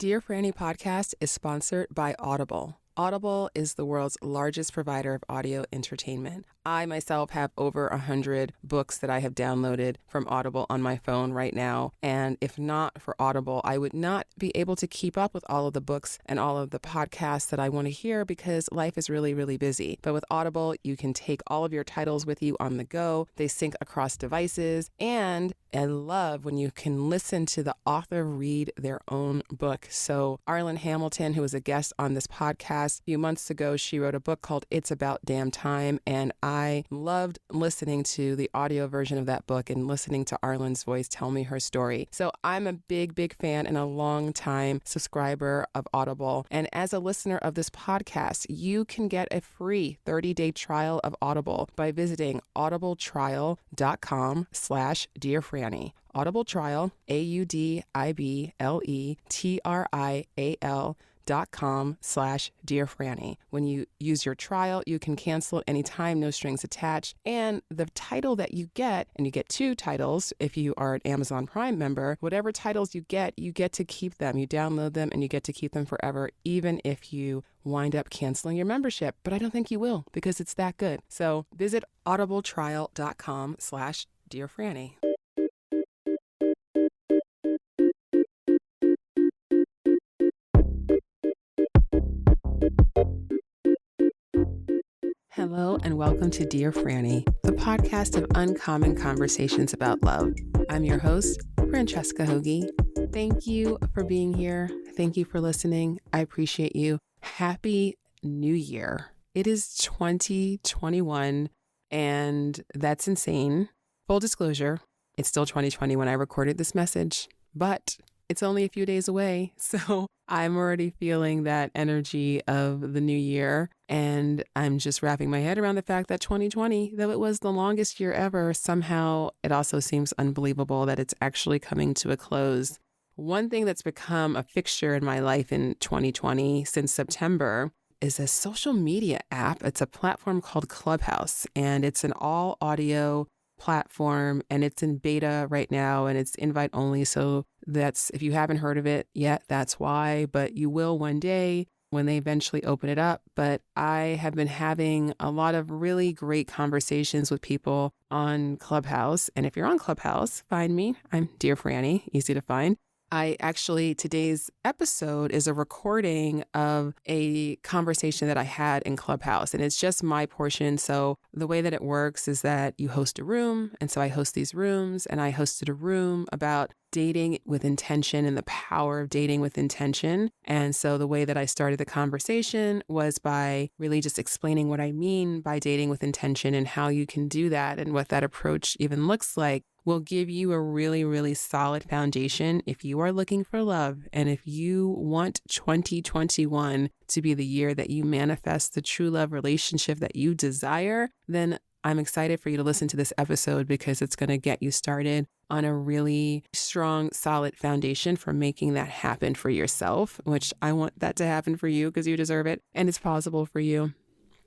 Dear Franny Podcast is sponsored by Audible. Audible is the world's largest provider of audio entertainment. I myself have over 100 books that I have downloaded from Audible on my phone right now. And if not for Audible, I would not be able to keep up with all of the books and all of the podcasts that I want to hear because life is really, really busy. But with Audible, you can take all of your titles with you on the go. They sync across devices. And I love when you can listen to the author read their own book. So Arlen Hamilton, who was a guest on this podcast a few months ago, she wrote a book called It's About Damn Time. And I loved listening to the audio version of that book and listening to Arlen's voice tell me her story. So I'm a big, big fan and a long time subscriber of Audible. And as a listener of this podcast, you can get a free 30-day trial of Audible by visiting audibletrial.com/dearfranny. Audible Trial, audibletrial.com/dearfranny. When you use your trial, you can cancel at any time, no strings attached. And the title that you get, and you get 2 titles if you are an Amazon Prime member, whatever titles you get to keep them. You download them and you get to keep them forever, even if you wind up canceling your membership. But I don't think you will because it's that good. So visit audibletrial.com/dearfranny. Hello and welcome to Dear Franny, the podcast of uncommon conversations about love. I'm your host, Francesca Hogi. Thank you for being here. Thank you for listening. I appreciate you. Happy New Year. It is 2021 and that's insane. Full disclosure, it's still 2020 when I recorded this message, but it's only a few days away. So I'm already feeling that energy of the new year. And I'm just wrapping my head around the fact that 2020, though it was the longest year ever, somehow it also seems unbelievable that it's actually coming to a close. One thing that's become a fixture in my life in 2020 since September is a social media app. It's a platform called Clubhouse, and it's an all audio platform, and it's in beta right now, and it's invite only. So that's, if you haven't heard of it yet, that's why, but you will one day when they eventually open it up. But I have been having a lot of really great conversations with people on Clubhouse. And if you're on Clubhouse, find me. I'm Dear Franny, easy to find. Today's episode is a recording of a conversation that I had in Clubhouse, and it's just my portion. So the way that it works is that you host a room, and so I host these rooms, and I hosted a room about dating with intention and the power of dating with intention. And so the way that I started the conversation was by really just explaining what I mean by dating with intention and how you can do that and what that approach even looks like. Will give you a really, really solid foundation if you are looking for love. And if you want 2021 to be the year that you manifest the true love relationship that you desire, then I'm excited for you to listen to this episode because it's going to get you started on a really strong, solid foundation for making that happen for yourself, which I want that to happen for you because you deserve it and it's possible for you.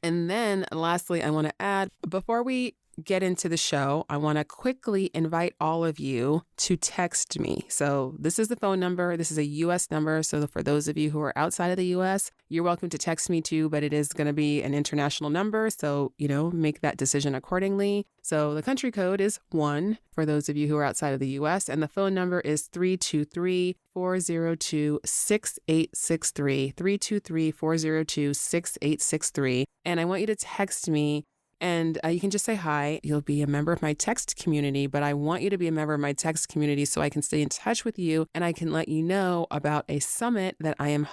And then lastly, I want to add, before we get into the show, I want to quickly invite all of you to text me. So this is the phone number. This is a U.S. number. So for those of you who are outside of the U.S., you're welcome to text me too, but it is going to be an international number. So, make that decision accordingly. So the country code is 1 for those of you who are outside of the U.S. And the phone number is 323-402-6863, 323-402-6863. And I want you to text me. And you can just say hi. You'll be a member of my text community, but I want you to be a member of my text community so I can stay in touch with you and I can let you know about a summit that I am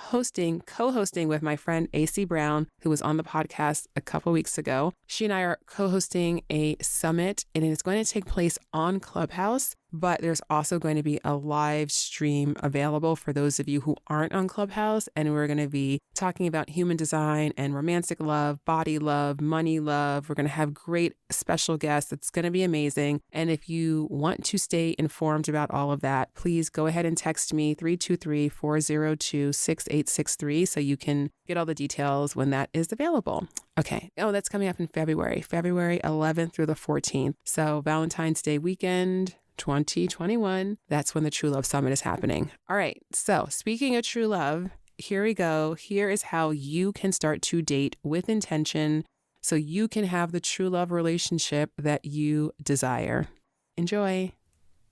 co-hosting with my friend AC Brown, who was on the podcast a couple weeks ago. She and I are co-hosting a summit, and it's going to take place on Clubhouse. But there's also going to be a live stream available for those of you who aren't on Clubhouse. And we're going to be talking about human design and romantic love, body love, money love. We're going to have great special guests. It's going to be amazing. And if you want to stay informed about all of that, please go ahead and text me 323-402-6863 so you can get all the details when that is available. Okay. Oh, that's coming up in February 11th through the 14th. So Valentine's Day weekend. 2021. That's when the True Love Summit is happening. All right. So speaking of true love, here we go. Here is how you can start to date with intention so you can have the true love relationship that you desire. Enjoy.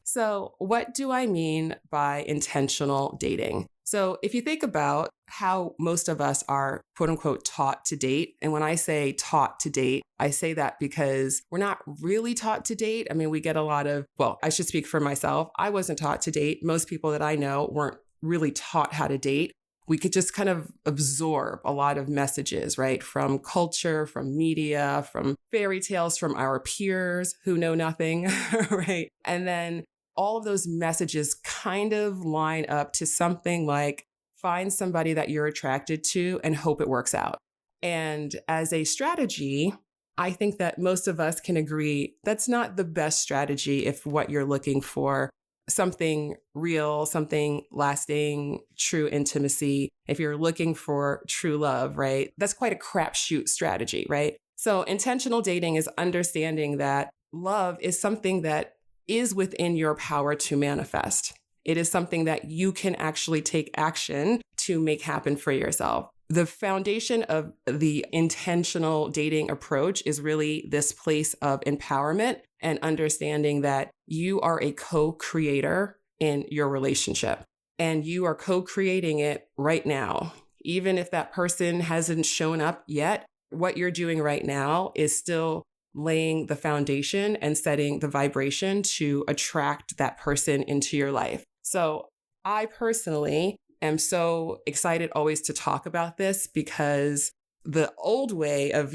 So what do I mean by intentional dating? So if you think about how most of us are quote unquote taught to date, and when I say taught to date, I say that because we're not really taught to date. I mean, we get a lot of, well, I should speak for myself. I wasn't taught to date. Most people that I know weren't really taught how to date. We could just kind of absorb a lot of messages, right? From culture, from media, from fairy tales, from our peers who know nothing, right? And then all of those messages kind of line up to something like find somebody that you're attracted to and hope it works out. And as a strategy, I think that most of us can agree that's not the best strategy if what you're looking for something real, something lasting, true intimacy. If you're looking for true love, right? That's quite a crapshoot strategy, right? So intentional dating is understanding that love is something that is within your power to manifest. It is something that you can actually take action to make happen for yourself. The foundation of the intentional dating approach is really this place of empowerment and understanding that you are a co-creator in your relationship and you are co-creating it right now. Even if that person hasn't shown up yet, what you're doing right now is still laying the foundation and setting the vibration to attract that person into your life. So I personally am so excited always to talk about this because the old way of,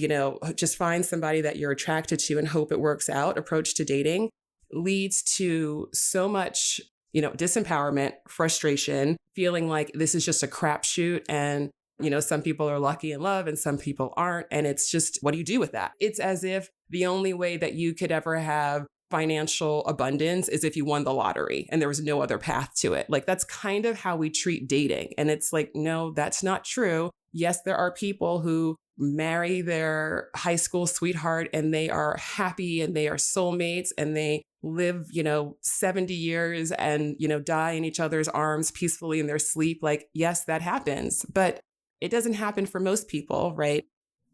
just find somebody that you're attracted to and hope it works out approach to dating leads to so much, disempowerment, frustration, feeling like this is just a crapshoot and some people are lucky in love and some people aren't. And it's just, what do you do with that? It's as if the only way that you could ever have financial abundance is if you won the lottery and there was no other path to it. Like that's kind of how we treat dating. And it's like, no, that's not true. Yes, there are people who marry their high school sweetheart and they are happy and they are soulmates and they live, 70 years and, die in each other's arms peacefully in their sleep. Like, yes, that happens, but it doesn't happen for most people, right?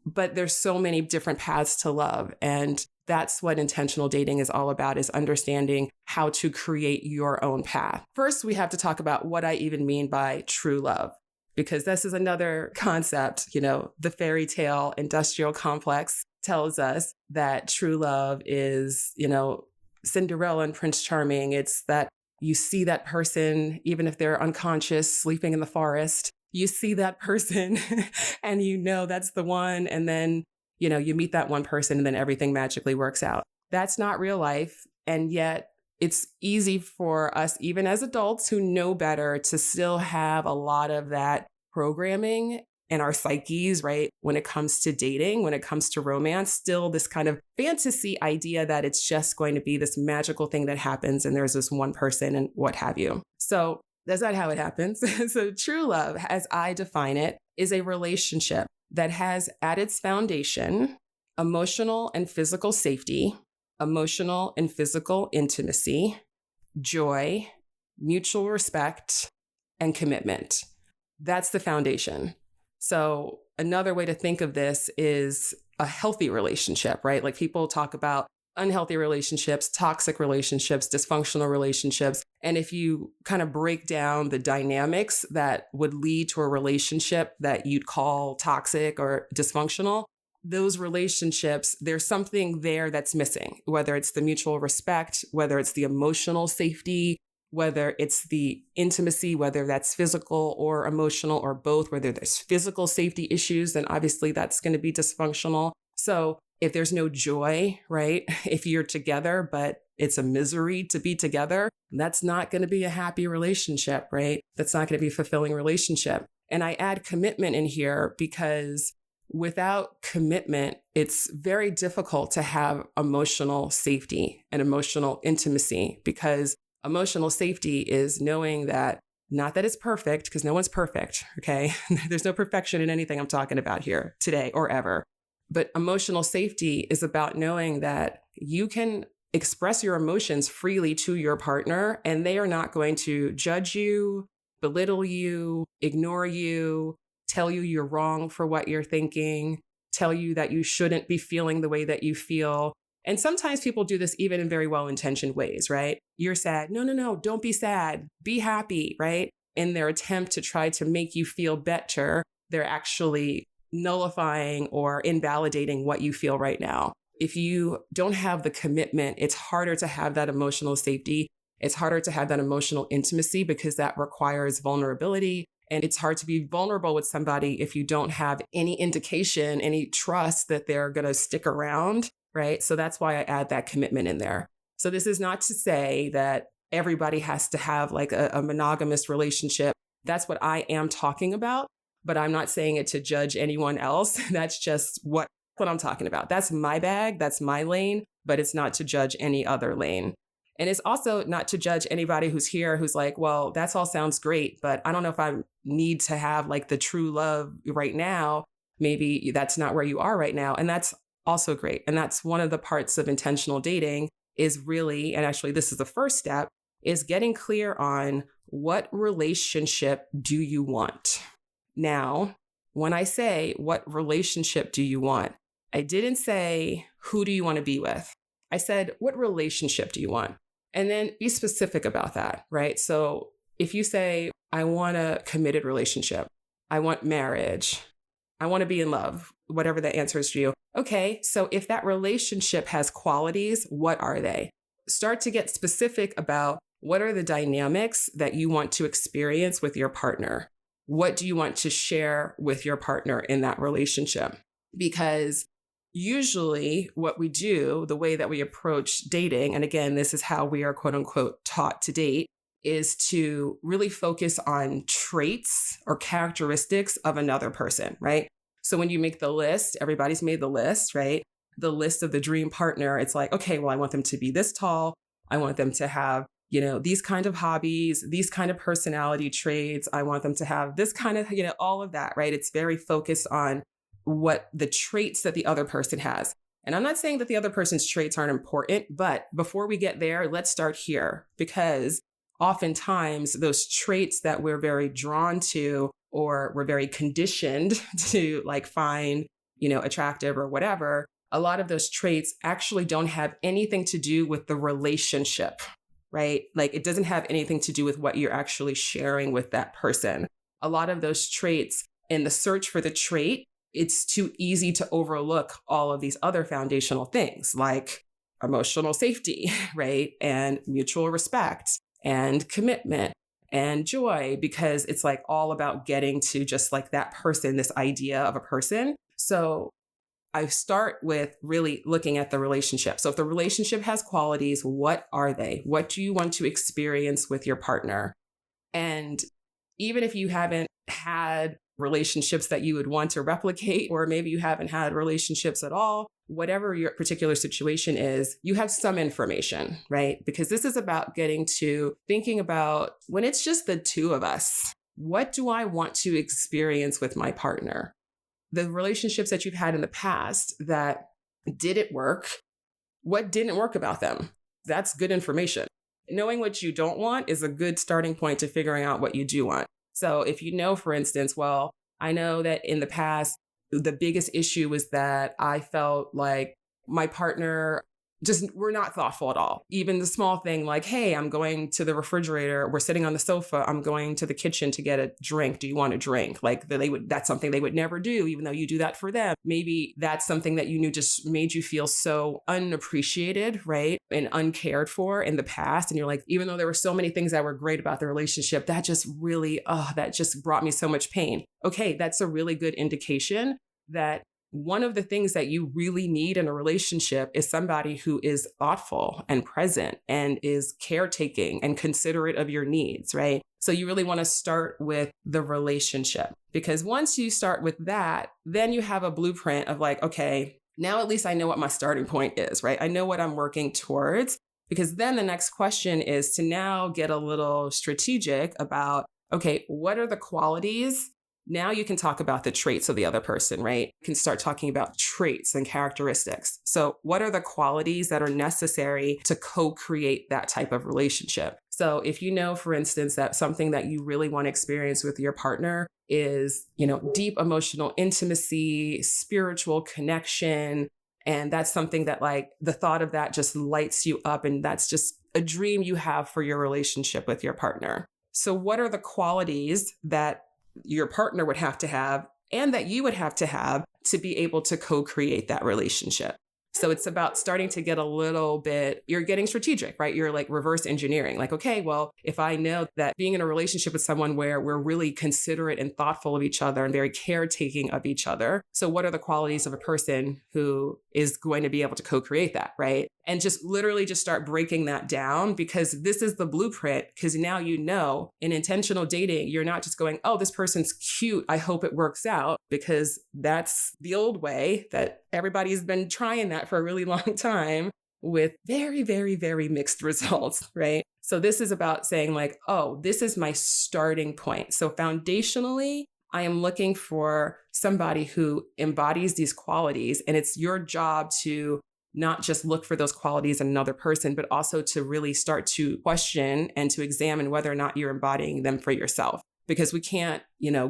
But there's so many different paths to love. And that's what intentional dating is all about, is understanding how to create your own path. First, we have to talk about what I even mean by true love, because this is another concept. The fairy tale industrial complex tells us that true love is, Cinderella and Prince Charming. It's that you see that person, even if they're unconscious, sleeping in the forest. You see that person and that's the one. And then, you meet that one person and then everything magically works out. That's not real life. And yet it's easy for us, even as adults who know better, to still have a lot of that programming in our psyches, right? When it comes to dating, when it comes to romance, still this kind of fantasy idea that it's just going to be this magical thing that happens and there's this one person and what have you. So that's not how it happens. So true love, as I define it, is a relationship that has at its foundation emotional and physical safety, emotional and physical intimacy, joy, mutual respect, and commitment. That's the foundation. So another way to think of this is a healthy relationship, right? Like people talk about unhealthy relationships, toxic relationships, dysfunctional relationships. And if you kind of break down the dynamics that would lead to a relationship that you'd call toxic or dysfunctional, those relationships, there's something there that's missing, whether it's the mutual respect, whether it's the emotional safety, whether it's the intimacy, whether that's physical or emotional or both, whether there's physical safety issues, then obviously that's going to be dysfunctional. So if there's no joy, right? If you're together, but it's a misery to be together, that's not going to be a happy relationship, right? That's not going to be a fulfilling relationship. And I add commitment in here because without commitment, it's very difficult to have emotional safety and emotional intimacy, because emotional safety is knowing that, not that it's perfect, because no one's perfect, okay? There's no perfection in anything I'm talking about here today or ever. But emotional safety is about knowing that you can express your emotions freely to your partner, and they are not going to judge you, belittle you, ignore you, tell you you're wrong for what you're thinking, tell you that you shouldn't be feeling the way that you feel. And sometimes people do this even in very well-intentioned ways, right? You're sad. No, don't be sad. Be happy, right? In their attempt to try to make you feel better, they're actually nullifying or invalidating what you feel right now. If you don't have the commitment, it's harder to have that emotional safety. It's harder to have that emotional intimacy because that requires vulnerability. And it's hard to be vulnerable with somebody if you don't have any indication, any trust that they're going to stick around, right? So that's why I add that commitment in there. So this is not to say that everybody has to have like a monogamous relationship. That's what I am talking about, but I'm not saying it to judge anyone else. That's just what I'm talking about. That's my bag. That's my lane, but it's not to judge any other lane. And it's also not to judge anybody who's here who's like, well, that's all sounds great, but I don't know if I need to have like the true love right now. Maybe that's not where you are right now. And that's also great. And that's one of the parts of intentional dating is really, and actually this is the first step, is getting clear on what relationship do you want? Now, when I say what relationship do you want, I didn't say who do you want to be with? I said, what relationship do you want? And then be specific about that, right? So if you say, I want a committed relationship, I want marriage, I want to be in love, whatever the answer is to you. Okay, so if that relationship has qualities, what are they? Start to get specific about what are the dynamics that you want to experience with your partner? What do you want to share with your partner in that relationship? Because usually what we do, the way that we approach dating, and again, this is how we are quote unquote taught to date, is to really focus on traits or characteristics of another person, right? So when you make the list, everybody's made the list, right? The list of the dream partner, it's like, okay, well, I want them to be this tall. I want them to have, these kind of hobbies, these kind of personality traits. I want them to have this kind of, all of that, right? It's very focused on what the traits that the other person has. And I'm not saying that the other person's traits aren't important, but before we get there, let's start here, because oftentimes those traits that we're very drawn to or we're very conditioned to like find, attractive or whatever, a lot of those traits actually don't have anything to do with the relationship, right? Like it doesn't have anything to do with what you're actually sharing with that person. A lot of those traits, in the search for the trait, it's too easy to overlook all of these other foundational things like emotional safety, right? And mutual respect and commitment and joy, because it's like all about getting to just like that person, this idea of a person. So I start with really looking at the relationship. So if the relationship has qualities, what are they? What do you want to experience with your partner? And even if you haven't had relationships that you would want to replicate, or maybe you haven't had relationships at all, whatever your particular situation is, you have some information, right? Because this is about getting to thinking about when it's just the two of us, what do I want to experience with my partner? The relationships that you've had in the past that didn't work, what didn't work about them? That's good information. Knowing what you don't want is a good starting point to figuring out what you do want. So if you know, for instance, well, I know that in the past, the biggest issue was that I felt like my partner just were not thoughtful at all. Even the small thing like, hey, I'm going to the refrigerator. We're sitting on the sofa. I'm going to the kitchen to get a drink. Do you want a drink? Like that's something they would never do, even though you do that for them. Maybe that's something that you knew just made you feel so unappreciated, right? And uncared for in the past. And you're like, even though there were so many things that were great about the relationship, that just really, that just brought me so much pain. Okay, that's a really good indication that one of the things that you really need in a relationship is somebody who is thoughtful and present and is caretaking and considerate of your needs, right? So you really want to start with the relationship, because once you start with that, then you have a blueprint of like, okay, now at least I know what my starting point is, right? I know what I'm working towards, because then the next question is to now get a little strategic about, okay, what are the qualities Now you can talk about the traits of the other person, right? You can start talking about traits and characteristics. So what are the qualities that are necessary to co-create that type of relationship? So if you know, for instance, that something that you really want to experience with your partner is, deep emotional intimacy, spiritual connection, and that's something that the thought of that just lights you up, and that's just a dream you have for your relationship with your partner. So what are the qualities that your partner would have to have and that you would have to be able to co-create that relationship? So it's about starting to get a little bit, you're getting strategic, right? You're reverse engineering. Okay, well, if I know that being in a relationship with someone where we're really considerate and thoughtful of each other and very caretaking of each other. So what are the qualities of a person who is going to be able to co-create that, right? And just literally just start breaking that down, because this is the blueprint. Because now in intentional dating, you're not just going, oh, this person's cute, I hope it works out, because that's the old way that everybody's been trying that for a really long time with very, very, very mixed results, right? So this is about saying oh, this is my starting point. So foundationally, I am looking for somebody who embodies these qualities, and it's your job to not just look for those qualities in another person, but also to really start to question and to examine whether or not you're embodying them for yourself. Because we can't,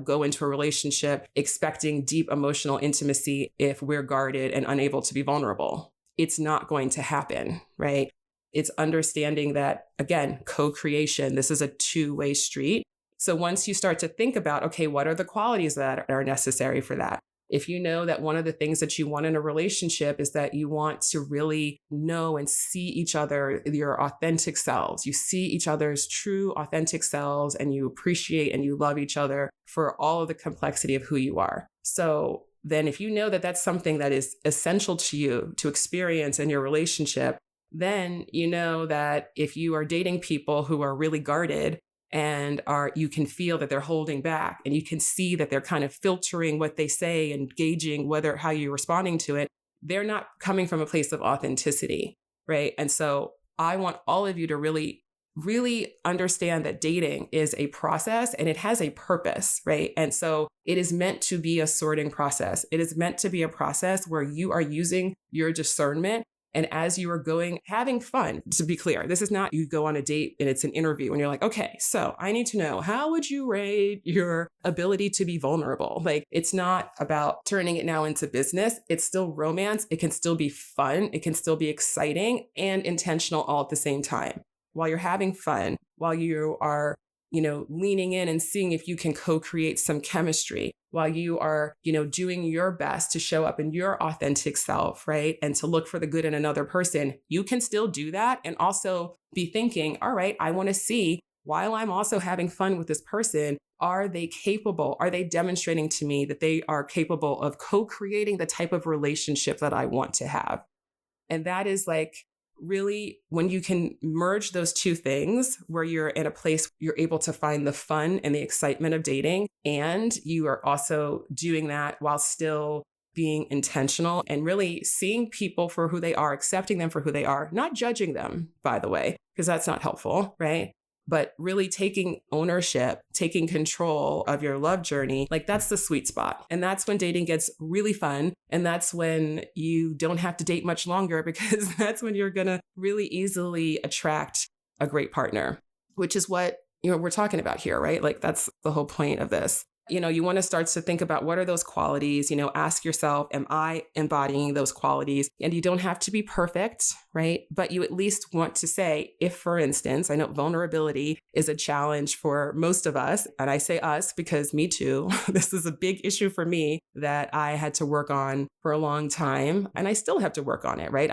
go into a relationship expecting deep emotional intimacy if we're guarded and unable to be vulnerable. It's not going to happen, right? It's understanding that, again, co-creation, this is a two-way street. So once you start to think about, okay, what are the qualities that are necessary for that? If you know that one of the things that you want in a relationship is that you want to really know and see each other, your authentic selves, you see each other's true authentic selves, and you appreciate and you love each other for all of the complexity of who you are. So then if you know that that's something that is essential to you to experience in your relationship, then you know that if you are dating people who are really guarded, and you can feel that they're holding back, and you can see that they're kind of filtering what they say and gauging how you're responding to it, they're not coming from a place of authenticity, right? And so I want all of you to really, really understand that dating is a process and it has a purpose, right? And so it is meant to be a sorting process. It is meant to be a process where you are using your discernment. And as you are having fun, to be clear, this is not you go on a date and it's an interview and you're like, okay, so I need to know, how would you rate your ability to be vulnerable? It's not about turning it now into business. It's still romance. It can still be fun. It can still be exciting and intentional all at the same time. While you're having fun, while you are, leaning in and seeing if you can co-create some chemistry, while you are, doing your best to show up in your authentic self, right? And to look for the good in another person, you can still do that and also be thinking, all right, I want to see, while I'm also having fun with this person, are they capable? Are they demonstrating to me that they are capable of co-creating the type of relationship that I want to have? And that is really, when you can merge those two things, where you're in a place you're able to find the fun and the excitement of dating, and you are also doing that while still being intentional and really seeing people for who they are, accepting them for who they are, not judging them, by the way, because that's not helpful, right? But really taking ownership, taking control of your love journey, that's the sweet spot. And that's when dating gets really fun. And that's when you don't have to date much longer, because that's when you're going to really easily attract a great partner, which is what, we're talking about here, right? That's the whole point of this. You want to start to think about what are those qualities, ask yourself, am I embodying those qualities? And you don't have to be perfect, right? But you at least want to say, if, for instance, I know vulnerability is a challenge for most of us. And I say us because me too. This is a big issue for me that I had to work on for a long time. And I still have to work on it, right?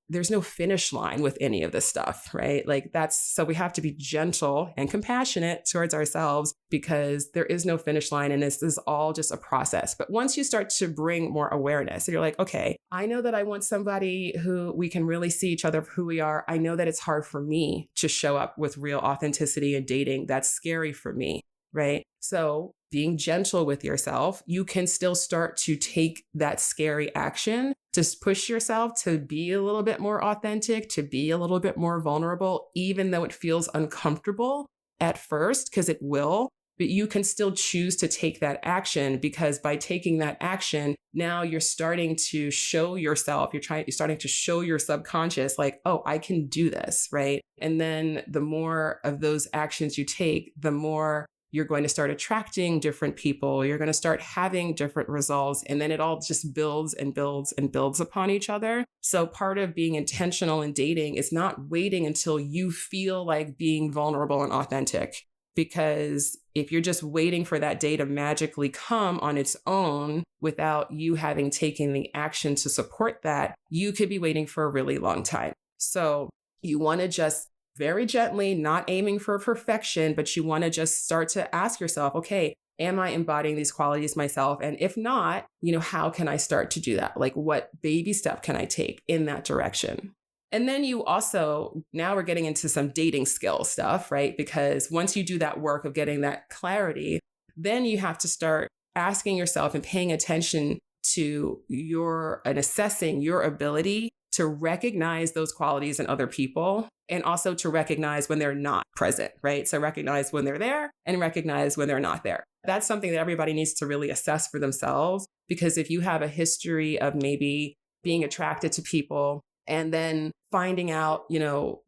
There's no finish line with any of this stuff, right? So we have to be gentle and compassionate towards ourselves, because there is no finish line, and this is all just a process. But once you start to bring more awareness, and you're like, okay, I know that I want somebody who we can really see each other for who we are. I know that it's hard for me to show up with real authenticity in dating. That's scary for me, right? So being gentle with yourself, you can still start to take that scary action to push yourself to be a little bit more authentic, to be a little bit more vulnerable, even though it feels uncomfortable at first, because it will. but you can still choose to take that action, because by taking that action, now you're starting to show yourself, you're starting to show your subconscious like, oh, I can do this, right? And then the more of those actions you take, the more you're going to start attracting different people. You're going to start having different results. And then it all just builds and builds and builds upon each other. So part of being intentional in dating is not waiting until you feel like being vulnerable and authentic. Because if you're just waiting for that day to magically come on its own without you having taken the action to support that, you could be waiting for a really long time. So you want to just very gently, not aiming for perfection, but you want to just start to ask yourself, okay, am I embodying these qualities myself? And if not, how can I start to do that? Like, what baby step can I take in that direction? And then you also, now we're getting into some dating skill stuff, right? Because once you do that work of getting that clarity, then you have to start asking yourself and paying attention to and assessing your ability to recognize those qualities in other people, and also to recognize when they're not present, right? So recognize when they're there and recognize when they're not there. That's something that everybody needs to really assess for themselves, because if you have a history of maybe being attracted to people and then finding out,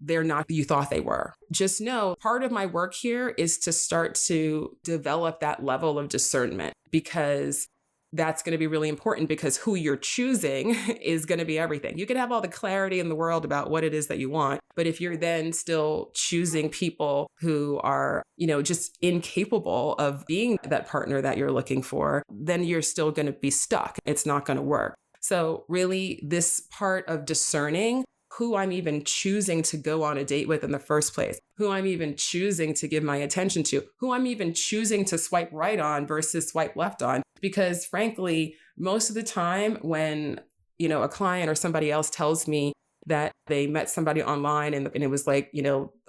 they're not who you thought they were, just know part of my work here is to start to develop that level of discernment, because that's going to be really important, because who you're choosing is going to be everything. You can have all the clarity in the world about what it is that you want, but if you're then still choosing people who are, just incapable of being that partner that you're looking for, then you're still going to be stuck. It's not going to work. So really, this part of discerning who I'm even choosing to go on a date with in the first place, who I'm even choosing to give my attention to, who I'm even choosing to swipe right on versus swipe left on. Because frankly, most of the time when, a client or somebody else tells me that they met somebody online and it was like,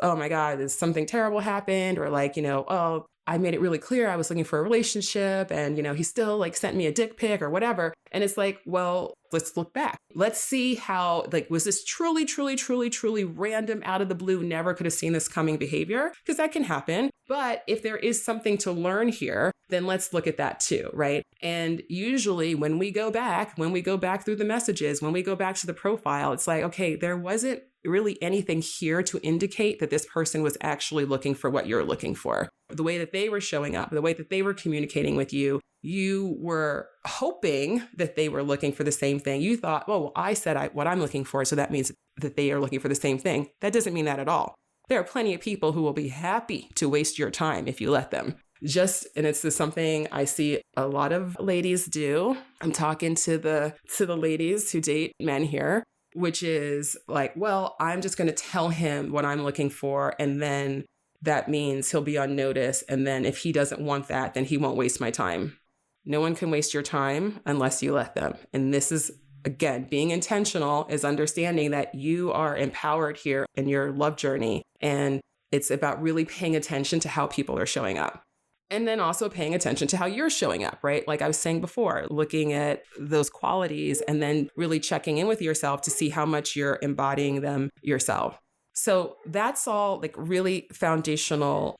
oh my God, there's something terrible happened, or like, oh, I made it really clear I was looking for a relationship and, he still like sent me a dick pic or whatever. And it's like, well, let's look back. Let's see how, was this truly, truly, truly, truly random, out of the blue, never could have seen this coming behavior? Because that can happen. But if there is something to learn here, then let's look at that too, right? And usually when we go back through the messages, when we go back to the profile, it's like, okay, there wasn't really anything here to indicate that this person was actually looking for what you're looking for. The way that they were showing up, the way that they were communicating with you, you were hoping that they were looking for the same thing. You thought, oh, well, I said what I'm looking for, so that means that they are looking for the same thing. That doesn't mean that at all. There are plenty of people who will be happy to waste your time if you let them. And it's just something I see a lot of ladies do. I'm talking to the ladies who date men here, which is like, well, I'm just going to tell him what I'm looking for, and then that means he'll be on notice. And then if he doesn't want that, then he won't waste my time. No one can waste your time unless you let them. And this is, again, being intentional is understanding that you are empowered here in your love journey. And it's about really paying attention to how people are showing up. And then also paying attention to how you're showing up, right? Like I was saying before, looking at those qualities and then really checking in with yourself to see how much you're embodying them yourself. So that's all like really foundational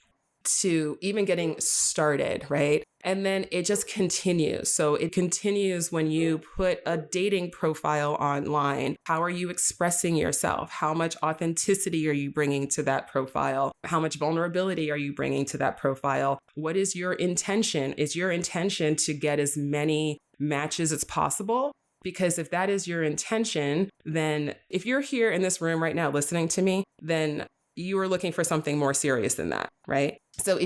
to even getting started, right? And then it just continues. So it continues when you put a dating profile online. How are you expressing yourself? How much authenticity are you bringing to that profile? How much vulnerability are you bringing to that profile? What is your intention? Is your intention to get as many matches as possible? Because if that is your intention, then if you're here in this room right now listening to me, then you are looking for something more serious than that, right? So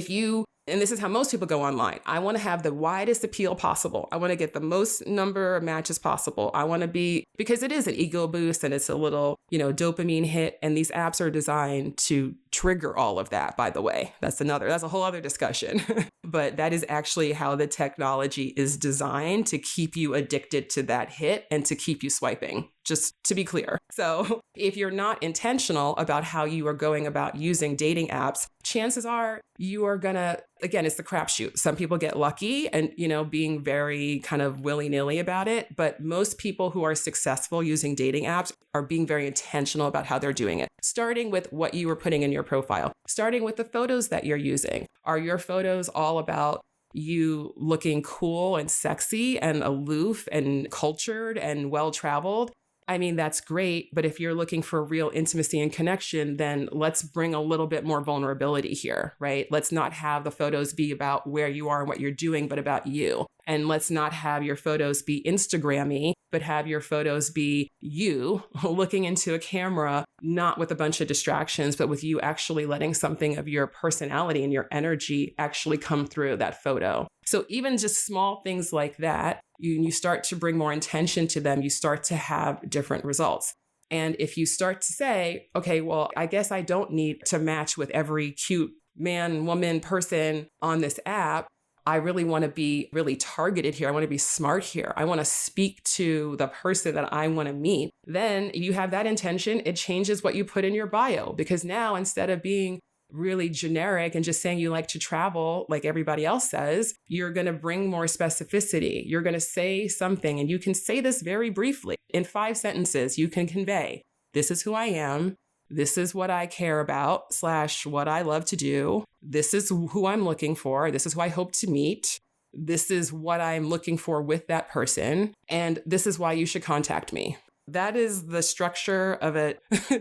and this is how most people go online. I want to have the widest appeal possible. I want to get the most number of matches possible. I want to because it is an ego boost and it's a little, dopamine hit. And these apps are designed to trigger all of that, by the way. That's a whole other discussion. But that is actually how the technology is designed to keep you addicted to that hit and to keep you swiping. just to be clear. So if you're not intentional about how you are going about using dating apps, chances are you are gonna, again, it's the crapshoot. Some people get lucky and, being very kind of willy-nilly about it. But most people who are successful using dating apps are being very intentional about how they're doing it. Starting with what you were putting in your profile, starting with the photos that you're using. Are your photos all about you looking cool and sexy and aloof and cultured and well-traveled? I mean, that's great. But if you're looking for real intimacy and connection, then let's bring a little bit more vulnerability here, right? Let's not have the photos be about where you are and what you're doing, but about you. And let's not have your photos be Instagrammy, but have your photos be you looking into a camera, not with a bunch of distractions, but with you actually letting something of your personality and your energy actually come through that photo. So even just small things like that, you start to bring more intention to them, you start to have different results. And if you start to say, okay, well, I guess I don't need to match with every cute man, woman, person on this app. I really want to be really targeted here. I want to be smart here. I want to speak to the person that I want to meet. Then you have that intention. It changes what you put in your bio, because now instead of being really generic and just saying you like to travel like everybody else says, you're going to bring more specificity. You're going to say something, and you can say this very briefly. In 5 sentences, you can convey, this is who I am. This is what I care about / what I love to do. This is who I'm looking for. This is who I hope to meet. This is what I'm looking for with that person. And this is why you should contact me. That is the structure of a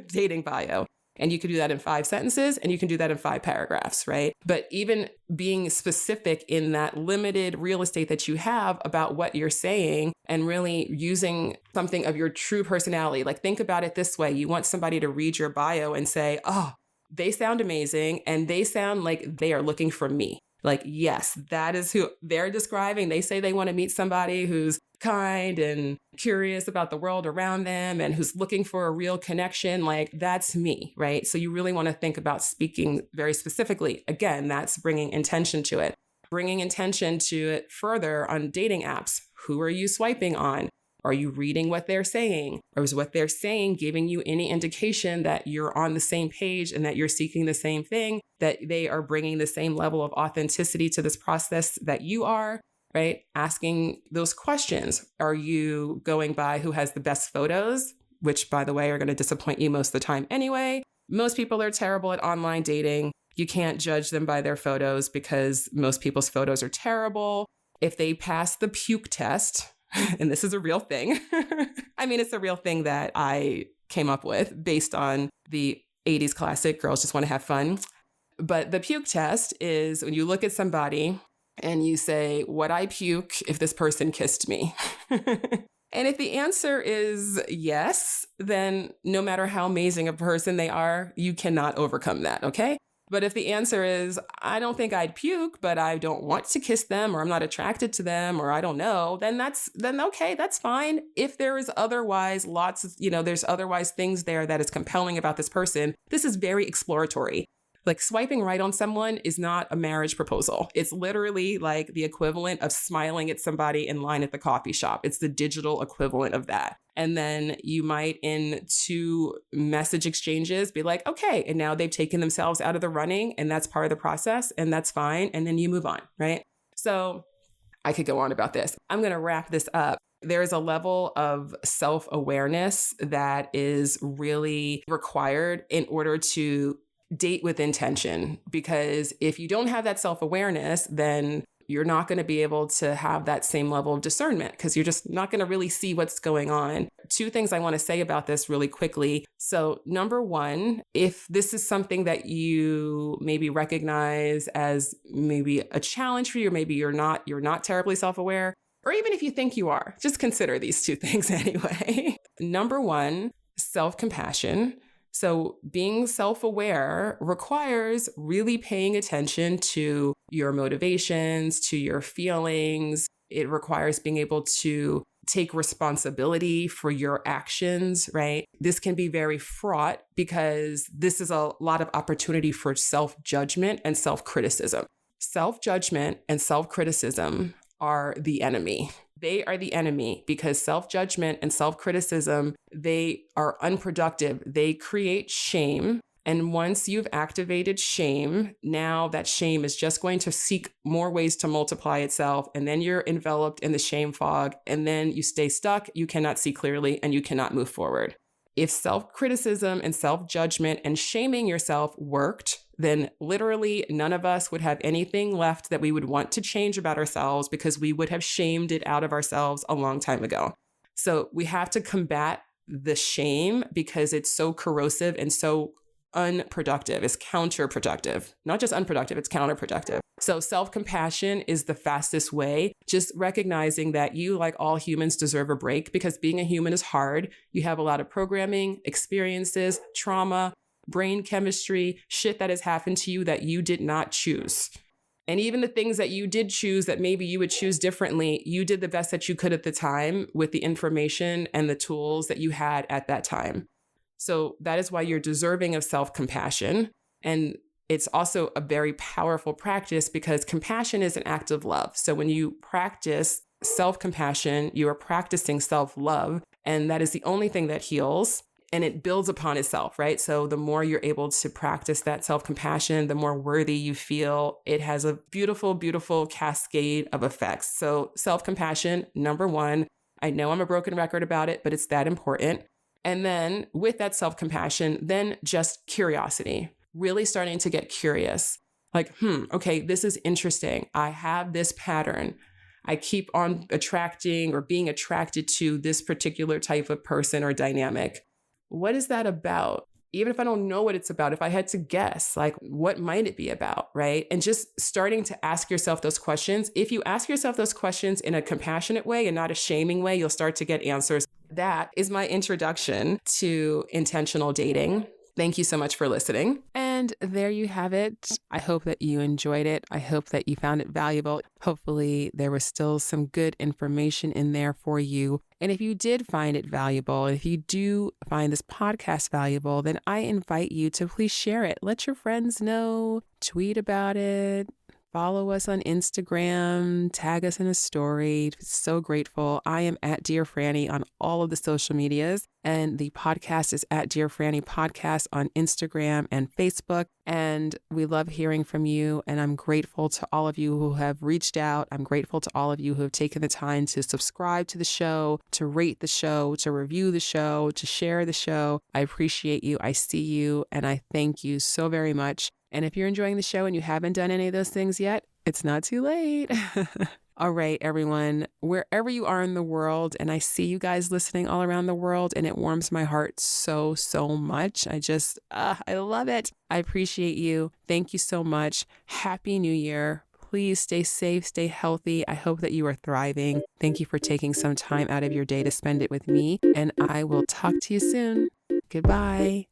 dating bio. And you can do that in 5 sentences, and you can do that in 5 paragraphs, right? But even being specific in that limited real estate that you have about what you're saying, and really using something of your true personality. Like, think about it this way. You want somebody to read your bio and say, oh, they sound amazing, and they sound like they are looking for me. Like, yes, that is who they're describing. They say they want to meet somebody who's kind and curious about the world around them and who's looking for a real connection. Like, that's me, right? So you really want to think about speaking very specifically. Again, that's bringing intention to it. Bringing intention to it further on dating apps. Who are you swiping on? Are you reading what they're saying? Or is what they're saying giving you any indication that you're on the same page and that you're seeking the same thing, that they are bringing the same level of authenticity to this process that you are, right? Asking those questions. Are you going by who has the best photos, which, by the way, are going to disappoint you most of the time anyway? Most people are terrible at online dating. You can't judge them by their photos because most people's photos are terrible. If they pass the puke test, and this is a real thing. I mean, it's a real thing that I came up with based on the 80s classic, Girls Just Want to Have Fun. But the puke test is when you look at somebody and you say, would I puke if this person kissed me? And if the answer is yes, then no matter how amazing a person they are, you cannot overcome that, okay? But if the answer is, I don't think I'd puke, but I don't want to kiss them, or I'm not attracted to them, or I don't know, then okay, that's fine. If there is otherwise there's otherwise things there that is compelling about this person, this is very exploratory. Like, swiping right on someone is not a marriage proposal. It's literally like the equivalent of smiling at somebody in line at the coffee shop. It's the digital equivalent of that. And then you might, in 2 message exchanges, be like, okay, and now they've taken themselves out of the running, and that's part of the process, and that's fine. And then you move on, right? So I could go on about this. I'm going to wrap this up. There is a level of self-awareness that is really required in order to date with intention, because if you don't have that self-awareness, then you're not going to be able to have that same level of discernment, because you're just not going to really see what's going on. 2 things I want to say about this really quickly. So number 1, if this is something that you maybe recognize as maybe a challenge for you, or maybe you're not terribly self-aware, or even if you think you are, just consider these 2 things anyway. Number 1, self-compassion. So being self-aware requires really paying attention to your motivations, to your feelings. It requires being able to take responsibility for your actions, right? This can be very fraught because this is a lot of opportunity for self-judgment and self-criticism. Self-judgment and self-criticism are the enemy. They are the enemy because self-judgment and self-criticism, they are unproductive. They create shame. And once you've activated shame, now that shame is just going to seek more ways to multiply itself. And then you're enveloped in the shame fog. And then you stay stuck. You cannot see clearly and you cannot move forward. If self-criticism and self-judgment and shaming yourself worked, then literally none of us would have anything left that we would want to change about ourselves because we would have shamed it out of ourselves a long time ago. So we have to combat the shame because it's so corrosive and so unproductive. It's counterproductive. Not just unproductive, it's counterproductive. So self-compassion is the fastest way. Just recognizing that you, like all humans, deserve a break because being a human is hard. You have a lot of programming, experiences, trauma, brain chemistry, shit that has happened to you that you did not choose. And even the things that you did choose that maybe you would choose differently, you did the best that you could at the time with the information and the tools that you had at that time. So that is why you're deserving of self-compassion. And it's also a very powerful practice because compassion is an act of love. So when you practice self-compassion, you are practicing self-love. And that is the only thing that heals. And it builds upon itself, right? So the more you're able to practice that self-compassion, the more worthy you feel. It has a beautiful, beautiful cascade of effects. So self-compassion, number one, I know I'm a broken record about it, but it's that important. And then with that self-compassion, then just curiosity, really starting to get curious. Like, okay, this is interesting. I have this pattern. I keep on attracting or being attracted to this particular type of person or dynamic. What is that about? Even if I don't know what it's about, if I had to guess, like, what might it be about, right? And just starting to ask yourself those questions. If you ask yourself those questions in a compassionate way and not a shaming way, you'll start to get answers. That is my introduction to intentional dating. Thank you so much for listening. And there you have it. I hope that you enjoyed it. I hope that you found it valuable. Hopefully there was still some good information in there for you. And if you did find it valuable, if you do find this podcast valuable, then I invite you to please share it. Let your friends know, tweet about it. Follow us on Instagram, tag us in a story. So grateful. I am at Dear Franny on all of the social medias, and the podcast is at Dear Franny Podcast on Instagram and Facebook. And we love hearing from you. And I'm grateful to all of you who have reached out. I'm grateful to all of you who have taken the time to subscribe to the show, to rate the show, to review the show, to share the show. I appreciate you. I see you. And I thank you so very much. And if you're enjoying the show and you haven't done any of those things yet, it's not too late. All right, everyone, wherever you are in the world, and I see you guys listening all around the world, and it warms my heart so, so much. I love it. I appreciate you. Thank you so much. Happy New Year. Please stay safe, stay healthy. I hope that you are thriving. Thank you for taking some time out of your day to spend it with me, and I will talk to you soon. Goodbye.